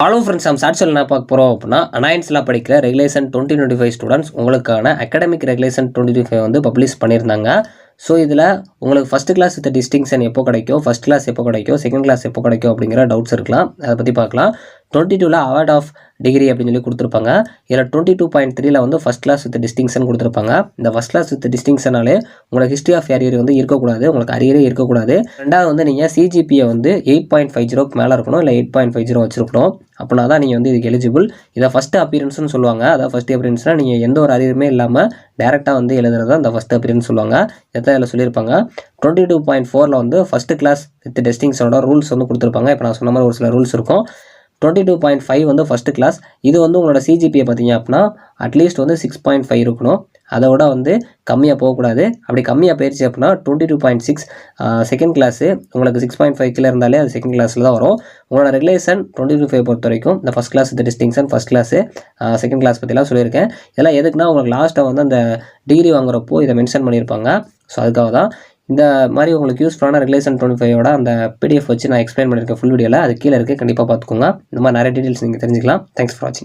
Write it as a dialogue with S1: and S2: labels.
S1: Hello friends, நம்ம சாட்சியில் என்ன பார்க்க போகிறோம் அப்படின்னா, அனாயன்ஸில் படிக்கிற ரெகுலேஷன் 2025 ஸ்டூடெண்ட்ஸ் உங்களுக்கான அகாடமிக் ரெகுலேஷன் 2025 வந்து பப்ளிஷ் பண்ணியிருந்தாங்க. ஸோ இதில் உங்களுக்கு ஃபஸ்ட் கிளாஸ் வித் டிஸ்டிங்ஷன் எப்போ கிடைக்கும், ஃபஸ்ட் கிளாஸ் எப்போ கிடைக்கும், செகண்ட் கிளாஸ் எப்போ கிடைக்கும் அப்படிங்கிற டவுட்ஸ் இருக்கலாம். அதை பற்றி பார்க்கலாம். 22ல் அவார்ட் ஆஃப் டிகிரி அப்படின்னு சொல்லி கொடுத்துருப்பாங்க. இதில் 22.3ல் வந்து ஃபஸ்ட் கிளாஸ் வித் டிஸ்டிங்ஷன் கொடுத்துருப்பாங்க. இந்த ஃபஸ்ட் கிளாஸ் வித் டிஸ்டிங்ஷனாலே உங்களுக்கு ஹிஸ்ட்ரி ஆஃப் அரியர் வந்து இருக்கக்கூடாது, உங்களுக்கு அரியரே இருக்கக்கூடாது. ரெண்டாவது வந்து நீங்கள் சிஜிபியை வந்து 8.50க்கு மேலே இருக்கணும், இல்லை 8.50 வச்சுருக்கணும். அப்படின்னா தான் நீங்கள் வந்து இதுக்கு எலிஜிபிள். இதை ஃபஸ்ட்டு அப்பியரன்ஸ்னு சொல்லுவாங்க. அதாவது ஃபஸ்ட் அப்பியரன்ஸ்னால் நீங்கள் எந்த ஒரு அரியருமே இல்லாமல் டேரெக்டாக வந்து எழுதுறது தான் இந்த ஃபஸ்ட் அப்பியரன்ஸ் சொல்லுவாங்க. இதை இதில் சொல்லியிருப்பாங்க. 22.4ல் வந்து ஃபஸ்ட்டு கிளாஸ் வித் டிஸ்டிங்ஷனோட ரூல்ஸ் வந்து கொடுத்துருப்பாங்க. இப்போ நான் சொன்ன மாதிரி ஒரு சில ரூல்ஸ் இருக்கும். 22.5 வந்து ஃபஸ்ட்டு கிளாஸ். இது வந்து உங்களோட சிஜிபியை பார்த்தீங்க அப்படின்னா அட்லீஸ்ட் வந்து 6.5 இருக்கணும். அதோட வந்து கம்மியாக போகக்கூடாது. அப்படி கம்மியாக போயிடுச்சு அப்படின்னா 22.6 செகண்ட் கிளாஸு உங்களுக்கு 6.5 கீழே இருந்தாலே அது செகண்ட் கிளாஸில் தான் வரும். உங்களோட ரெகுலேஷன் 2025 பொறுத்த வரைக்கும் இந்த first class with distinction, first class, second class பற்றிலாம் சொல்லியிருக்கேன். இதெல்லாம் எதுக்குன்னா உங்களுக்கு லாஸ்ட்டாக வந்து அந்த டிகிரி வாங்குறப்போ இதை மென்ஷன் பண்ணியிருப்பாங்க. ஸோ அதுக்காக தான் இந்த மாதிரி உங்களுக்கு யூஸ்ஃபுல்லான ரெகுலேஷன் 25ஓட அந்த பிடிஎஃப் வச்சு நான் எக்ஸ்பிளைன் பண்ணியிருக்கேன் ஃபுல் வீடியோவில். அது கீழே இருக்குது, கண்டிப்பாக பார்த்துக்கோங்க. இந்த மாதிரி நிறைய டீட்டெயில்ஸ் நீங்கள் தெரிஞ்சுக்கலாம். தேங்க்ஸ் ஃபார் வாட்சிங்.